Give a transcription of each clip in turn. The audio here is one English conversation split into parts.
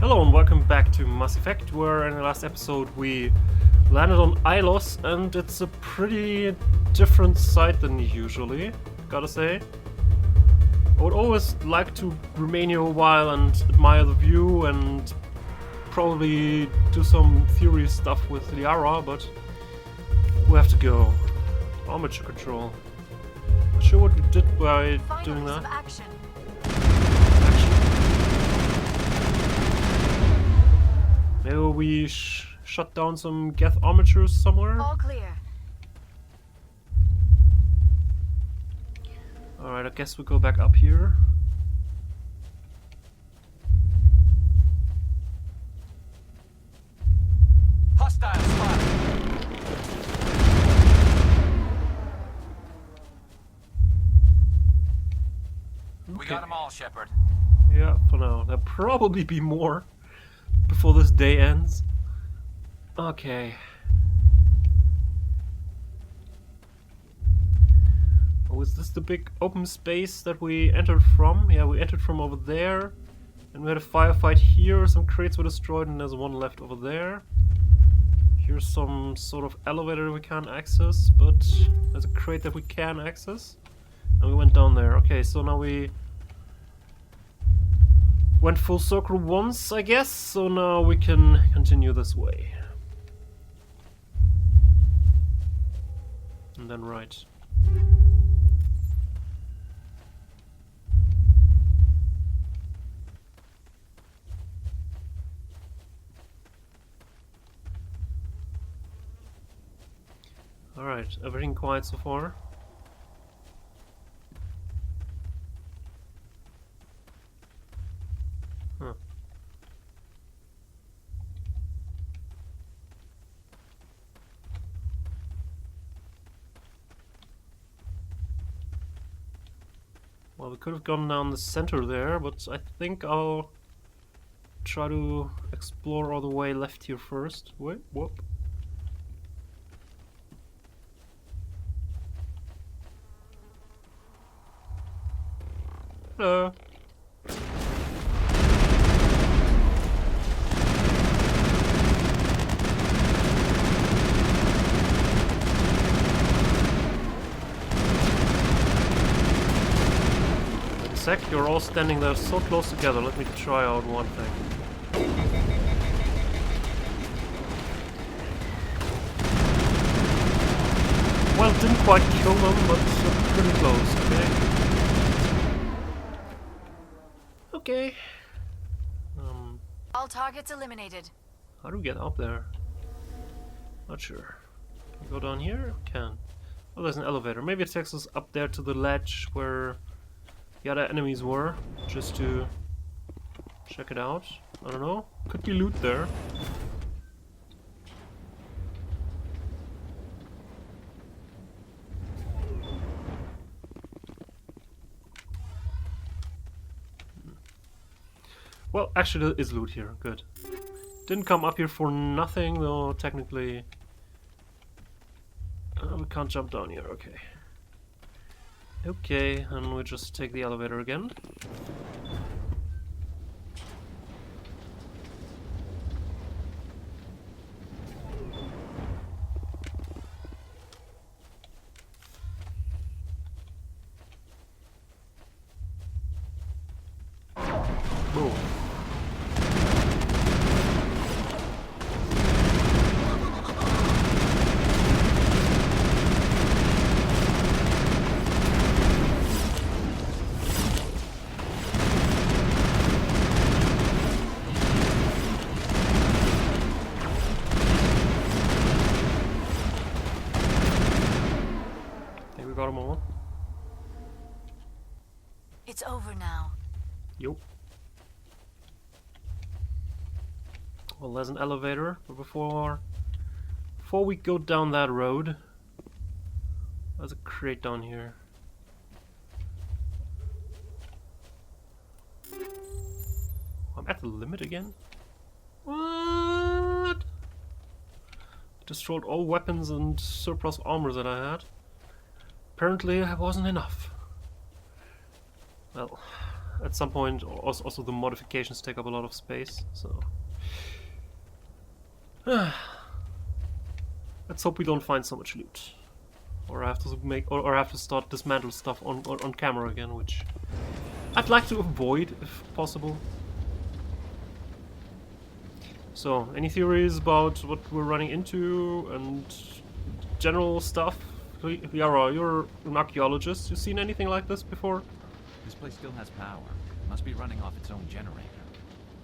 Hello and welcome back to Mass Effect, where in the last episode we landed on Ilos, and it's a pretty different site than usually, gotta say. I would always like to remain here a while and admire the view and probably do some theory stuff with Liara, but we have to go. Armature control. Not sure what we did by doing that. Action. Maybe we shut down some Geth armatures somewhere? All clear. Alright, I guess we go back up here. Hostile spot. We got them all, Shepard. Yeah, for now. There'll probably be more before this day ends. Okay. Oh, is this the big open space that we entered from? Yeah, we entered from over there. And we had a firefight here, some crates were destroyed, and there's one left over there. Here's some sort of elevator we can't access, but there's a crate that we can access. And we went down there. Okay, so now we went full circle once, I guess, so now we can continue this way. And then right. Alright, everything quiet so far. Huh. Well, we could have gone down the center there, but I think I'll try to explore all the way left here first. Wait, whoop. Hello. Wait a sec, you're all standing there so close together. Let me try out one thing. Well, didn't quite kill them, but pretty close, okay? Okay. All targets eliminated. How do we get up there? Not sure. Can we go down here? Can. Oh, there's an elevator. Maybe it takes us up there to the ledge where the other enemies were, just to check it out. I don't know. Could be loot there. Well, actually there is loot here, good. Didn't come up here for nothing, though technically... we can't jump down here, okay. Okay, and we just take the elevator again. Boom. Think we got them all? It's over now. Yup. Well, there's an elevator, but before we go down that road, there's a crate down here. I'm at the limit again? What? Destroyed all weapons and surplus armor that I had. Apparently it wasn't enough. Well, at some point, also the modifications take up a lot of space, so... Let's hope we don't find so much loot. Or I have to or I have to start dismantle stuff on camera again, which I'd like to avoid if possible. So, any theories about what we're running into and general stuff? Yara, you're an archaeologist. You seen anything like this before? This place still has power. Must be running off its own generator.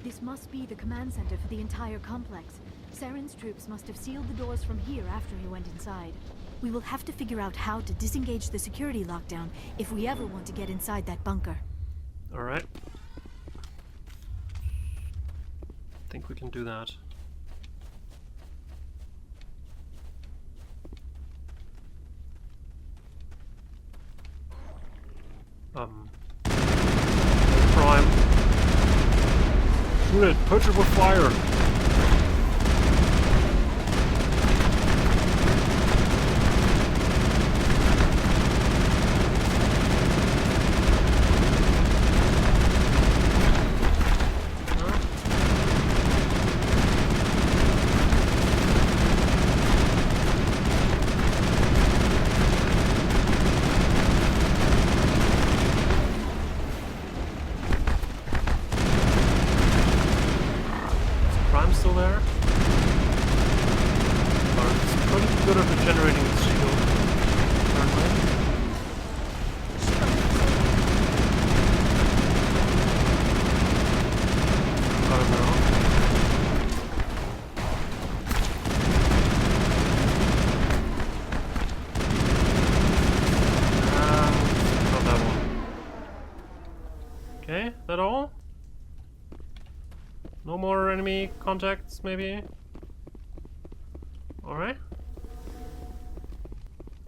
This must be the command center for the entire complex. Saren's troops must have sealed the doors from here after he went inside. We will have to figure out how to disengage the security lockdown if we ever want to get inside that bunker. Alright. Think we can do that. Prime. Shoot it! Purge it with fire! That all? No more enemy contacts, maybe? Alright.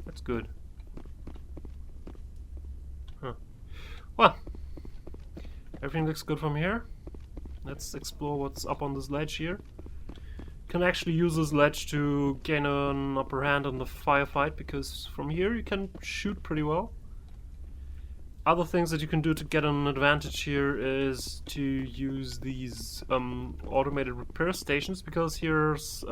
That's good. Huh. Well, everything looks good from here. Let's explore what's up on this ledge here. Can actually use this ledge to gain an upper hand on the firefight, because from here you can shoot pretty well. Other things that you can do to get an advantage here is to use these automated repair stations, because here's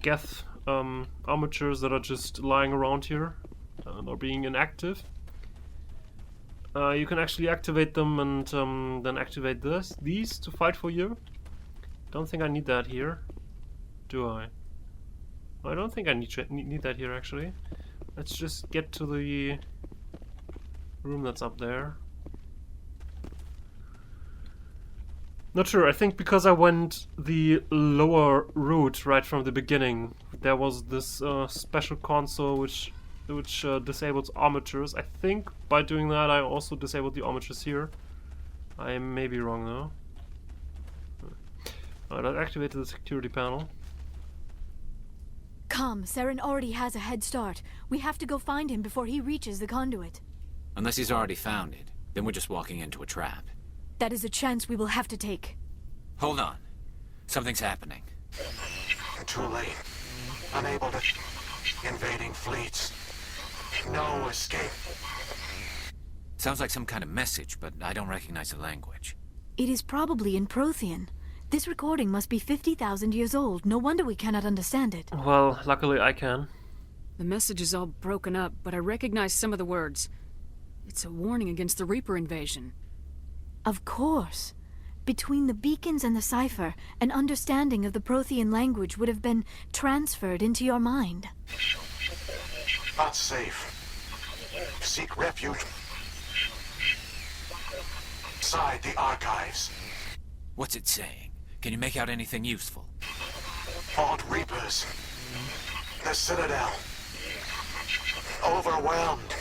geth armatures that are just lying around here and are being inactive. You can actually activate them and then activate these to fight for you. Don't think I need that here, do I? I don't think I need that here actually. Let's just get to the room that's up there. Not sure, I think because I went the lower route right from the beginning, there was this special console which disables armatures. I think by doing that I also disabled the armatures here. I may be wrong though. Alright, I activated the security panel. Come, Saren already has a head start. We have to go find him before he reaches the conduit. Unless he's already found it, then we're just walking into a trap. That is a chance we will have to take. Hold on. Something's happening. Too late. Unable to... Invading fleets. No escape. Sounds like some kind of message, but I don't recognize the language. It is probably in Prothean. This recording must be 50,000 years old. No wonder we cannot understand it. Well, luckily I can. The message is all broken up, but I recognize some of the words. It's a warning against the Reaper invasion. Of course. Between the beacons and the cipher, an understanding of the Prothean language would have been transferred into your mind. Not safe. Seek refuge inside the archives. What's it saying? Can you make out anything useful? Fought Reapers. The Citadel. Overwhelmed.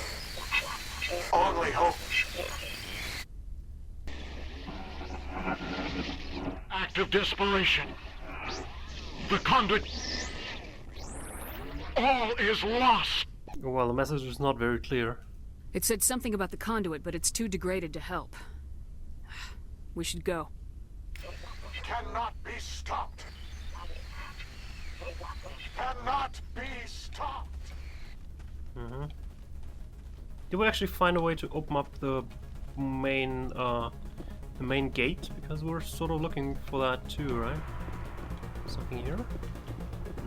Only hope. Act of desperation. The conduit. All is lost. Well, the message is not very clear. It said something about the conduit, but it's too degraded to help. We should go. Cannot be stopped. Cannot be stopped. Did we actually find a way to open up the main gate, because we're sort of looking for that too, right? Something here?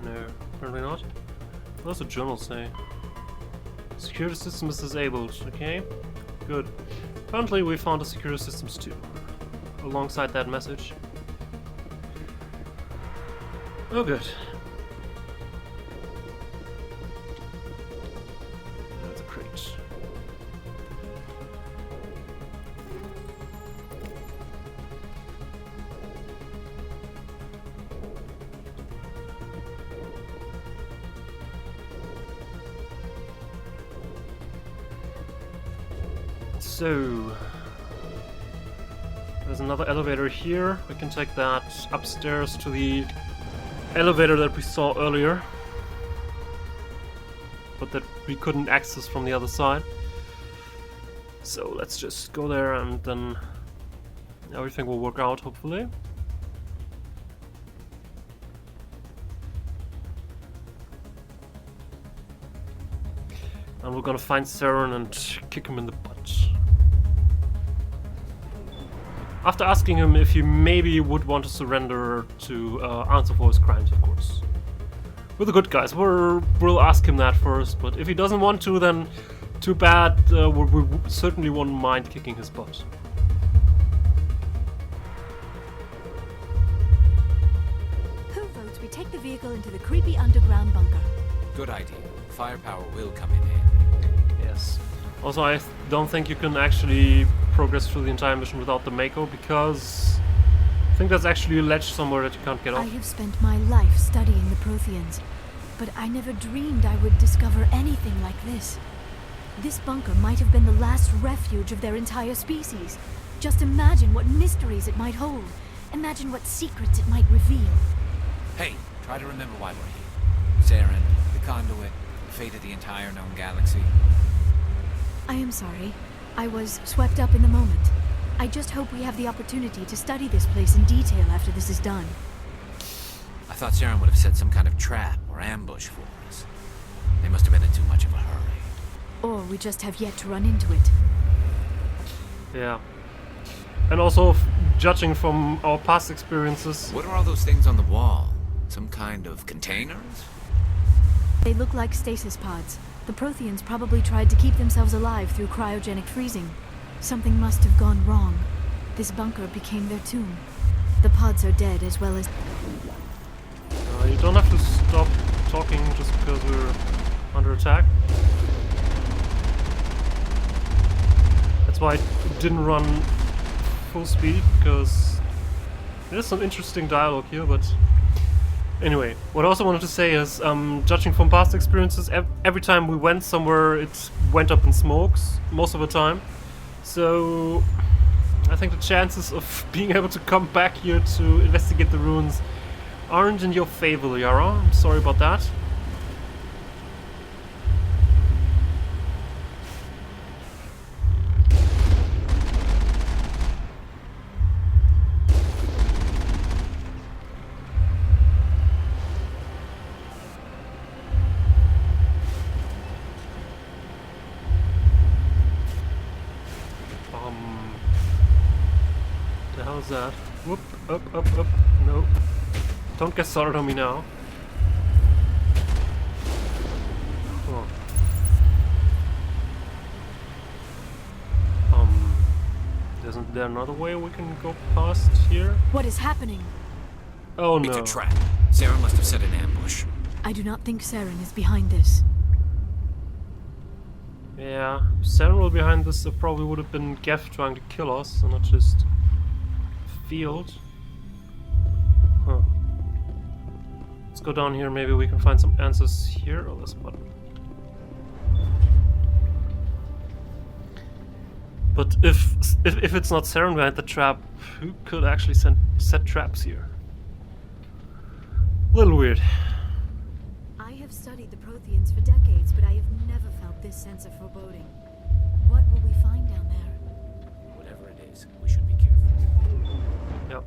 No, apparently not. What does the journal say? Security system is disabled. Okay, good. Apparently we found the security systems too, alongside that message. Oh, good. That's a crate. So, there's another elevator here. We can take that upstairs to the elevator that we saw earlier, but that we couldn't access from the other side. So let's just go there and then everything will work out, hopefully. And we're gonna find Saren and kick him in the butt. After asking him if he maybe would want to surrender to answer for his crimes, of course. We're the good guys, we'll ask him that first, but if he doesn't want to, then too bad, we certainly won't mind kicking his butt. Who votes we take the vehicle into the creepy underground bunker? Good idea. Firepower will come in handy. Yes. Also, I don't think you can actually progress through the entire mission without the Mako, because I think there's actually a ledge somewhere that you can't get I off. have spent my life studying the Protheans, but I never dreamed I would discover anything like this. This bunker might have been the last refuge of their entire species. Just imagine what mysteries it might hold. Imagine what secrets it might reveal. Hey, try to remember why we're here. Saren, the conduit, the fate of the entire known galaxy. I am sorry. I was swept up in the moment. I just hope we have the opportunity to study this place in detail after this is done. I thought Saren would have set some kind of trap or ambush for us. They must have been in too much of a hurry. Or we just have yet to run into it. Yeah. And also, judging from our past experiences... What are all those things on the wall? Some kind of containers? They look like stasis pods. The Protheans probably tried to keep themselves alive through cryogenic freezing. Something must have gone wrong. This bunker became their tomb. The pods are dead as well as... you don't have to stop talking just because we're under attack. That's why I didn't run full speed, because there's some interesting dialogue here, but... Anyway, what I also wanted to say is, judging from past experiences, every time we went somewhere, it went up in smokes, most of the time. So, I think the chances of being able to come back here to investigate the ruins aren't in your favor, Liara. I'm sorry about that. The hell's that? Whoop, up. No. Don't get started on me now. Oh. Isn't there another way we can go past here? What is happening? Oh no. It's a trap. Saren must have set an ambush. I do not think Saren is behind this. Yeah, if Saren were behind this, it probably would have been Geth trying to kill us, and not just Field. Huh. Let's go down here, maybe we can find some answers here. Oh, this button. But if it's not Saren behind the trap, who could actually set traps here? A little weird. I have studied the Protheans for decades, but I have never felt this sense of foreboding. What will we find down there? Whatever it is, we should be careful. Yep.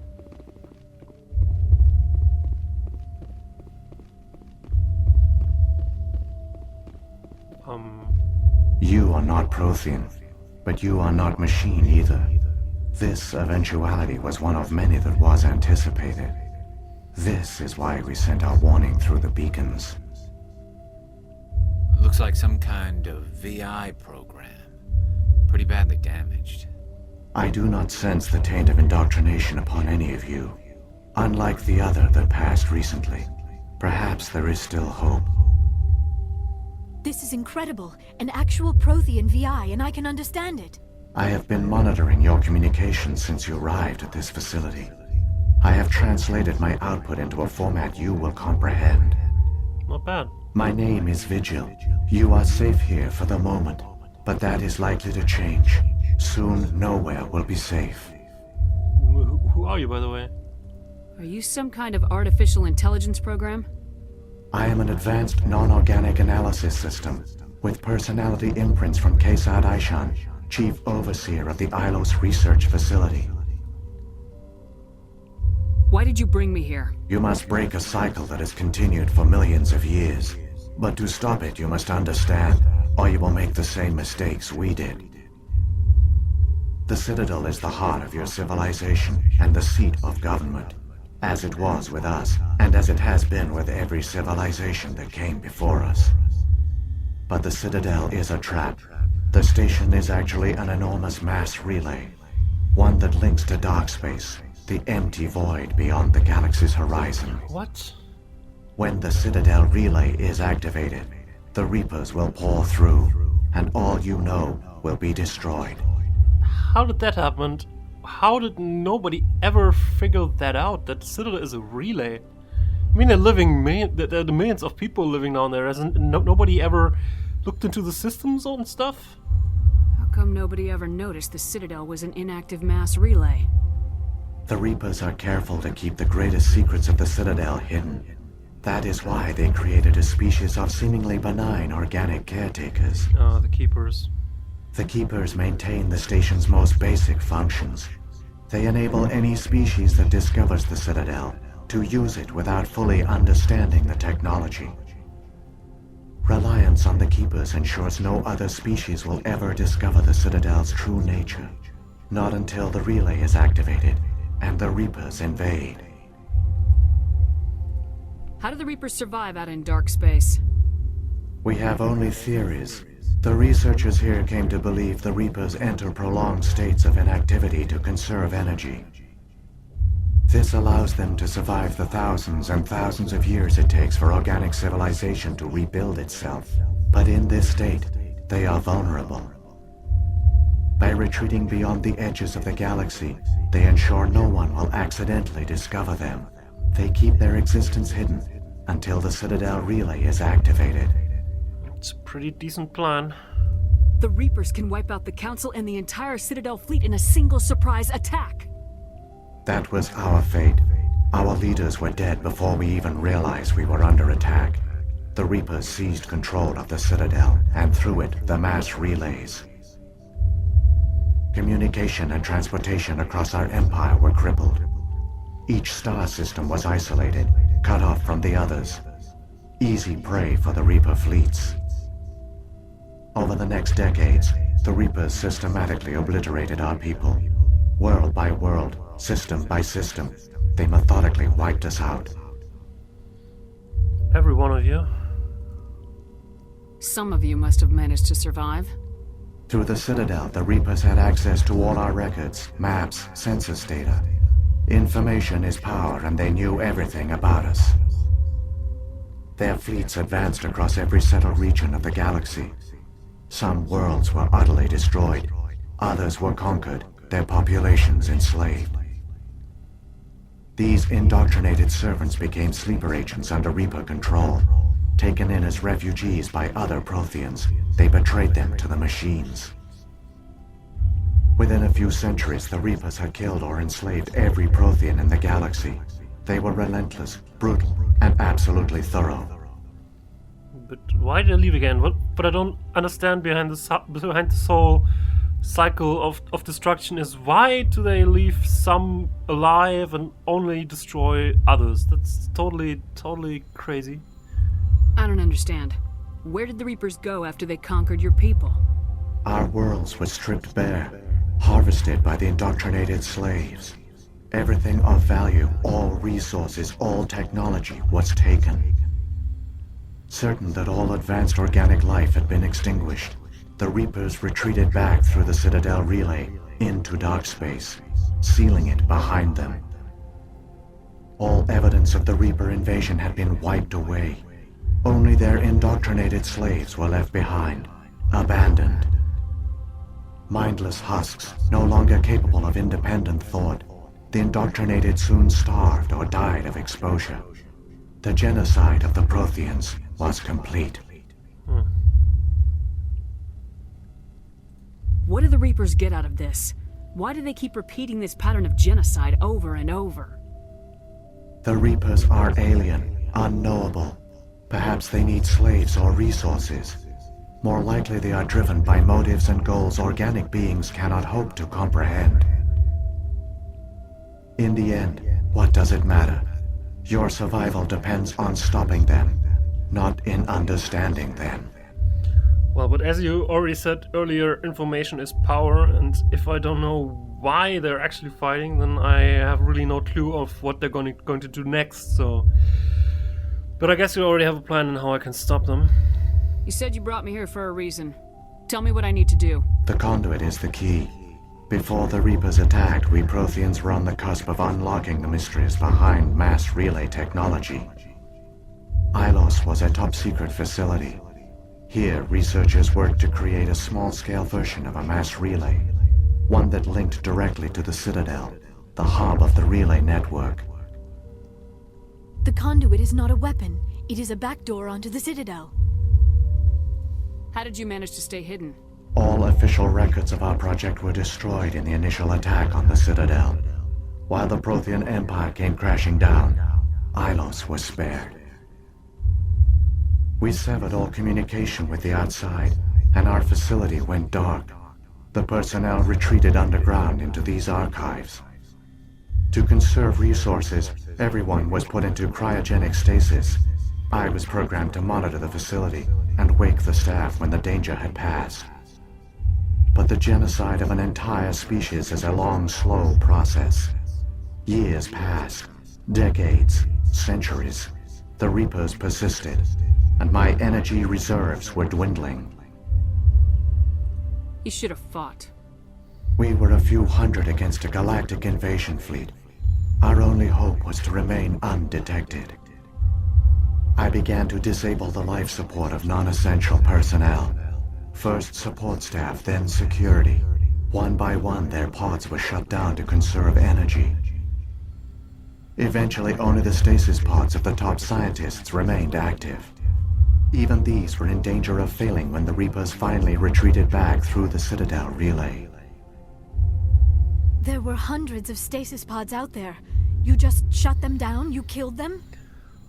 You are not Prothean. But you are not machine either. This eventuality was one of many that was anticipated. This is why we sent our warning through the beacons. Looks like some kind of VI program. Pretty badly damaged. I do not sense the taint of indoctrination upon any of you. Unlike the other that passed recently, perhaps there is still hope. This is incredible. An actual Prothean VI, and I can understand it. I have been monitoring your communications since you arrived at this facility. I have translated my output into a format you will comprehend. Not bad. My name is Vigil. You are safe here for the moment, but that is likely to change. Soon, nowhere will be safe. Who are you, by the way? Are you some kind of artificial intelligence program? I am an advanced non-organic analysis system, with personality imprints from Kesad Aishan, Chief Overseer of the Ilos Research Facility. Why did you bring me here? You must break a cycle that has continued for millions of years. But to stop it, you must understand, or you will make the same mistakes we did. The Citadel is the heart of your civilization and the seat of government, as it was with us, and as it has been with every civilization that came before us. But the Citadel is a trap. The station is actually an enormous mass relay, one that links to dark space, the empty void beyond the galaxy's horizon. What? When the Citadel relay is activated, the Reapers will pour through, and all you know will be destroyed. How did that happen? How did nobody ever figure that out? That Citadel is a relay. I mean, there are millions of people living down there. Hasn't nobody ever looked into the systems and stuff? How come nobody ever noticed the Citadel was an inactive mass relay? The Reapers are careful to keep the greatest secrets of the Citadel hidden. That is why they created a species of seemingly benign organic caretakers. The Keepers. The Keepers maintain the station's most basic functions. They enable any species that discovers the Citadel to use it without fully understanding the technology. Reliance on the Keepers ensures no other species will ever discover the Citadel's true nature. Not until the relay is activated and the Reapers invade. How do the Reapers survive out in dark space? We have only theories. The researchers here came to believe the Reapers enter prolonged states of inactivity to conserve energy. This allows them to survive the thousands and thousands of years it takes for organic civilization to rebuild itself. But in this state, they are vulnerable. By retreating beyond the edges of the galaxy, they ensure no one will accidentally discover them. They keep their existence hidden until the Citadel relay is activated. It's a pretty decent plan. The Reapers can wipe out the Council and the entire Citadel fleet in a single surprise attack. That was our fate. Our leaders were dead before we even realized we were under attack. The Reapers seized control of the Citadel, and through it, the mass relays. Communication and transportation across our empire were crippled. Each star system was isolated, cut off from the others. Easy prey for the Reaper fleets. Over the next decades, the Reapers systematically obliterated our people. World by world, system by system, they methodically wiped us out. Every one of you. Some of you must have managed to survive. Through the Citadel, the Reapers had access to all our records, maps, census data. Information is power, and they knew everything about us. Their fleets advanced across every settled region of the galaxy. Some worlds were utterly destroyed. Others were conquered, their populations enslaved. These indoctrinated servants became sleeper agents under Reaper control. Taken in as refugees by other Protheans, they betrayed them to the machines. Within a few centuries, the Reapers had killed or enslaved every Prothean in the galaxy. They were relentless, brutal, and absolutely thorough. But why did they leave again? What I don't understand behind this whole cycle of destruction is, why do they leave some alive and only destroy others? That's totally crazy. I don't understand. Where did the Reapers go after they conquered your people? Our worlds were stripped bare, harvested by the indoctrinated slaves. Everything of value, all resources, all technology was taken. Certain that all advanced organic life had been extinguished, the Reapers retreated back through the Citadel relay into dark space, sealing it behind them. All evidence of the Reaper invasion had been wiped away. Only their indoctrinated slaves were left behind, abandoned. Mindless husks, no longer capable of independent thought, the indoctrinated soon starved or died of exposure. The genocide of the Protheans was complete. What do the Reapers get out of this? Why do they keep repeating this pattern of genocide over and over? The Reapers are alien, unknowable. Perhaps they need slaves or resources. More likely they are driven by motives and goals organic beings cannot hope to comprehend. In the end, what does it matter? Your survival depends on stopping them, not in understanding them. Well, but as you already said earlier, information is power, and if I don't know why they're actually fighting, then I have really no clue of what they're going to do next, so... But I guess you already have a plan on how I can stop them. You said you brought me here for a reason. Tell me what I need to do. The conduit is the key. Before the Reapers attacked, we Protheans were on the cusp of unlocking the mysteries behind mass relay technology. Ilos was a top-secret facility. Here, researchers worked to create a small-scale version of a mass relay, one that linked directly to the Citadel, the hub of the relay network. The conduit is not a weapon. It is a backdoor onto the Citadel. How did you manage to stay hidden? All official records of our project were destroyed in the initial attack on the Citadel. While the Prothean Empire came crashing down, Ilos was spared. We severed all communication with the outside, and our facility went dark. The personnel retreated underground into these archives. To conserve resources, everyone was put into cryogenic stasis. I was programmed to monitor the facility and wake the staff when the danger had passed. But the genocide of an entire species is a long, slow process. Years passed, decades, centuries. The Reapers persisted, and my energy reserves were dwindling. You should have fought. We were a few hundred against a galactic invasion fleet. Our only hope was to remain undetected. I began to disable the life support of non-essential personnel. First support staff, then security. One by one, their pods were shut down to conserve energy. Eventually, only the stasis pods of the top scientists remained active. Even these were in danger of failing when the Reapers finally retreated back through the Citadel relay. There were hundreds of stasis pods out there. You just shut them down? You killed them?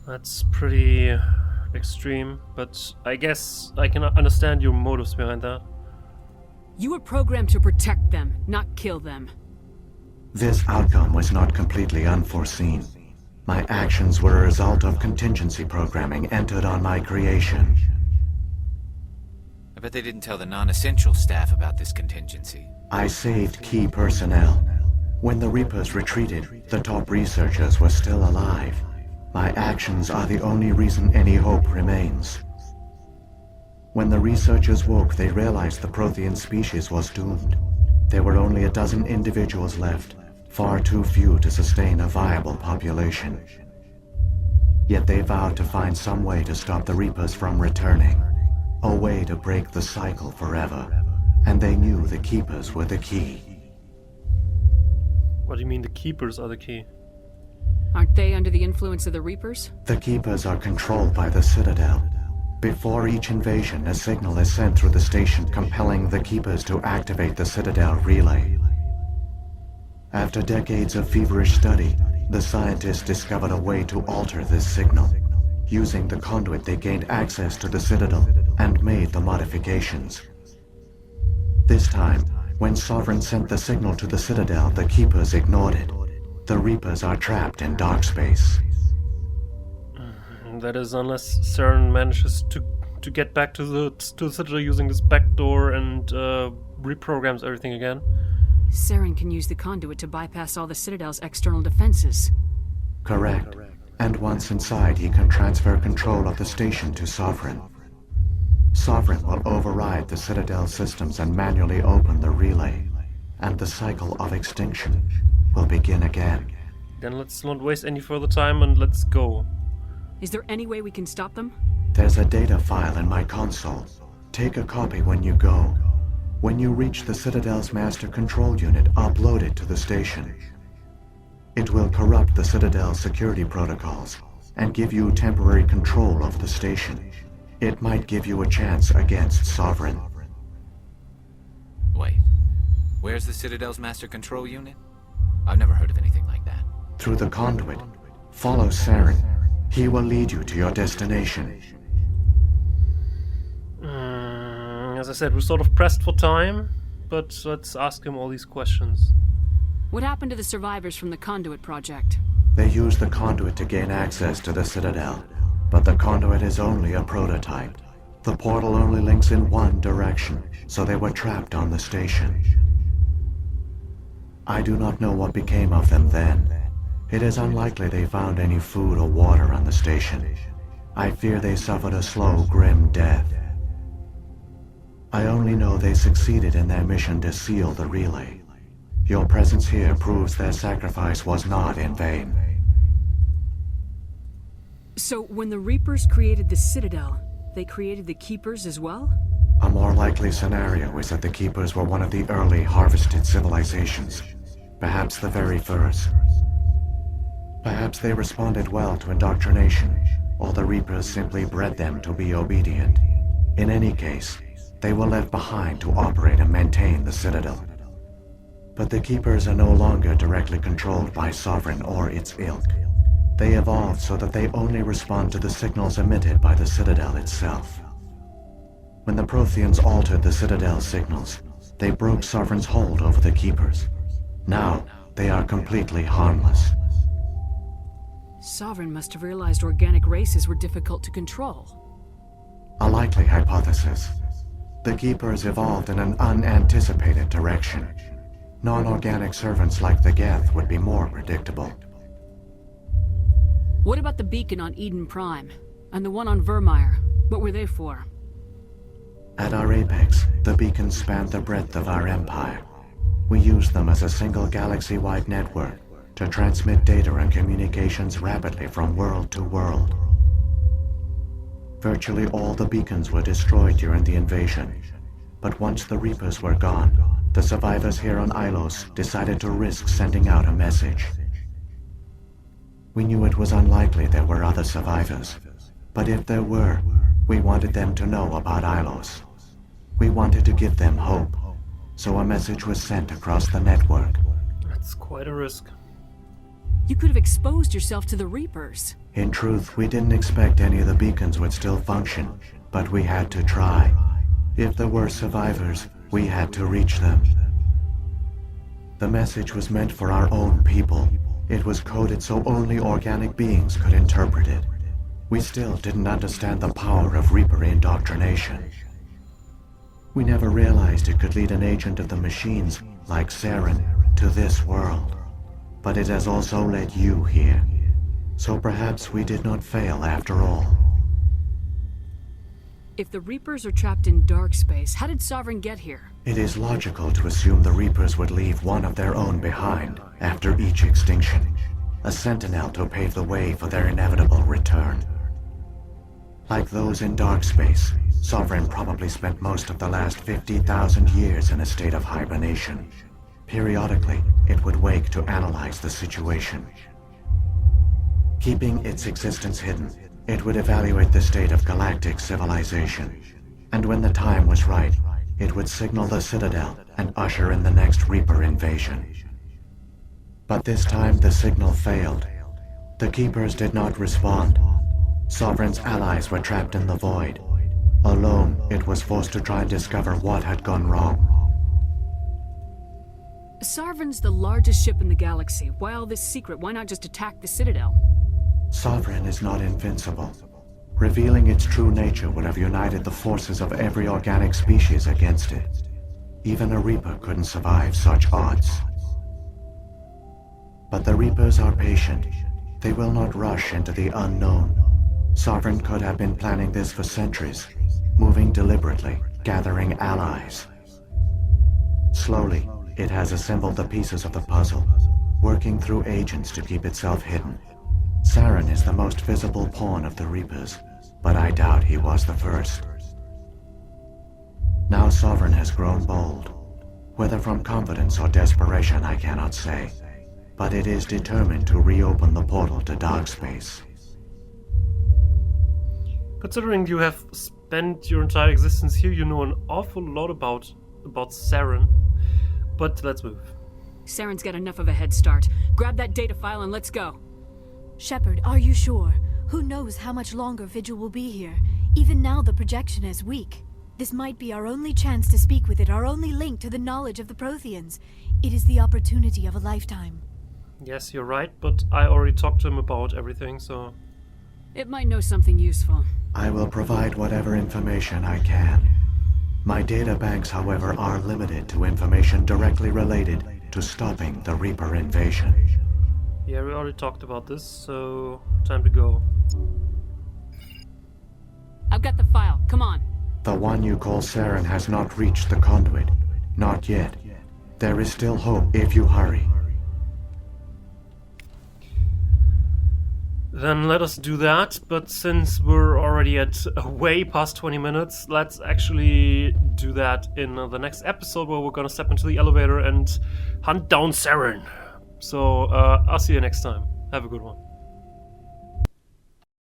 That's pretty extreme, but I guess I can understand your motives behind that. You were programmed to protect them, not kill them. This outcome was not completely unforeseen. My actions were a result of contingency programming entered on my creation. I bet they didn't tell the non-essential staff about this contingency. I saved key personnel. When the Reapers retreated, the top researchers were still alive. My actions are the only reason any hope remains. When the researchers woke, they realized the Prothean species was doomed. There were only a dozen individuals left, far too few to sustain a viable population. Yet they vowed to find some way to stop the Reapers from returning, a way to break the cycle forever, and they knew the Keepers were the key. What do you mean the Keepers are the key? Aren't they under the influence of the Reapers? The Keepers are controlled by the Citadel. Before each invasion, a signal is sent through the station compelling the Keepers to activate the Citadel relay. After decades of feverish study, the scientists discovered a way to alter this signal. Using the conduit, they gained access to the Citadel and made the modifications. This time, when Sovereign sent the signal to the Citadel, the Keepers ignored it. The Reapers are trapped in dark space. That is, unless Saren manages to to get back to the Citadel using this back door and reprograms everything again. Saren can use the conduit to bypass all the Citadel's external defenses. Correct. And once inside, he can transfer control of the station to Sovereign. Sovereign will override the Citadel systems and manually open the relay, and the cycle of extinction will begin again. Then let's not waste any further time and let's go. Is there any way we can stop them? There's a data file in my console. Take a copy when you go. When you reach the Citadel's master control unit, upload it to the station. It will corrupt the Citadel's security protocols and give you temporary control of the station. It might give you a chance against Sovereign. Wait. Where's the Citadel's master control unit? I've never heard of anything like that. Through the conduit, follow Saren. He will lead you to your destination. As I said, we're sort of pressed for time, but let's ask him all these questions. What happened to the survivors from the Conduit project? They use the conduit to gain access to the Citadel, but the conduit is only a prototype. The portal only links in one direction, so they were trapped on the station. I do not know what became of them then. It is unlikely they found any food or water on the station. I fear they suffered a slow, grim death. I only know they succeeded in their mission to seal the relay. Your presence here proves their sacrifice was not in vain. So, when the Reapers created the Citadel, they created the Keepers as well? A more likely scenario is that the Keepers were one of the early harvested civilizations. Perhaps the very first. Perhaps they responded well to indoctrination, or the Reapers simply bred them to be obedient. In any case, they were left behind to operate and maintain the Citadel. But the Keepers are no longer directly controlled by Sovereign or its ilk. They evolved so that they only respond to the signals emitted by the Citadel itself. When the Protheans altered the Citadel's signals, they broke Sovereign's hold over the Keepers. Now, they are completely harmless. Sovereign must have realized organic races were difficult to control. A likely hypothesis. The Keepers evolved in an unanticipated direction. Non-organic servants like the Geth would be more predictable. What about the beacon on Eden Prime? And the one on Vermeer? What were they for? At our apex, the beacons spanned the breadth of our empire. We used them as a single galaxy-wide network to transmit data and communications rapidly from world to world. Virtually all the beacons were destroyed during the invasion, but once the Reapers were gone, the survivors here on Ilos decided to risk sending out a message. We knew it was unlikely there were other survivors, but if there were, we wanted them to know about Ilos. We wanted to give them hope, so a message was sent across the network. That's quite a risk. You could have exposed yourself to the Reapers. In truth, we didn't expect any of the beacons would still function, but we had to try. If there were survivors, we had to reach them. The message was meant for our own people. It was coded so only organic beings could interpret it. We still didn't understand the power of Reaper indoctrination. We never realized it could lead an agent of the machines, like Saren, to this world. But it has also led you here. So perhaps we did not fail after all. If the Reapers are trapped in dark space, how did Sovereign get here? It is logical to assume the Reapers would leave one of their own behind after each extinction. A sentinel to pave the way for their inevitable return. Like those in dark space, Sovereign probably spent most of the last 50,000 years in a state of hibernation. Periodically, it would wake to analyze the situation. Keeping its existence hidden, it would evaluate the state of galactic civilization. And when the time was right, it would signal the Citadel and usher in the next Reaper invasion. But this time the signal failed. The Keepers did not respond. Sovereign's allies were trapped in the void. Alone, it was forced to try and discover what had gone wrong. Sovereign's the largest ship in the galaxy. Why all this secret? Why not just attack the Citadel? Sovereign is not invincible. Revealing its true nature would have united the forces of every organic species against it. Even a Reaper couldn't survive such odds. But the Reapers are patient. They will not rush into the unknown. Sovereign could have been planning this for centuries, moving deliberately, gathering allies. Slowly, it has assembled the pieces of the puzzle, working through agents to keep itself hidden. Saren is the most visible pawn of the Reapers, but I doubt he was the first. Now Sovereign has grown bold. Whether from confidence or desperation, I cannot say. But it is determined to reopen the portal to dark space. Considering you have spent your entire existence here, you know an awful lot about Saren. But let's move. Saren's got enough of a head start. Grab that data file and let's go. Shepard, are you sure? Who knows how much longer Vigil will be here? Even now the projection is weak. This might be our only chance to speak with it, our only link to the knowledge of the Protheans. It is the opportunity of a lifetime. Yes, you're right, but I already talked to him about everything, so... It might know something useful. I will provide whatever information I can. My data banks, however, are limited to information directly related to stopping the Reaper invasion. Yeah, we already talked about this, so time to go. I've got the file. Come on. The one you call Saren has not reached the conduit. Not yet. There is still hope if you hurry. Then let us do that, but since we're already at way past 20 minutes, let's actually do that in the next episode where we're gonna step into the elevator and hunt down Saren. So, I'll see you next time. Have a good one.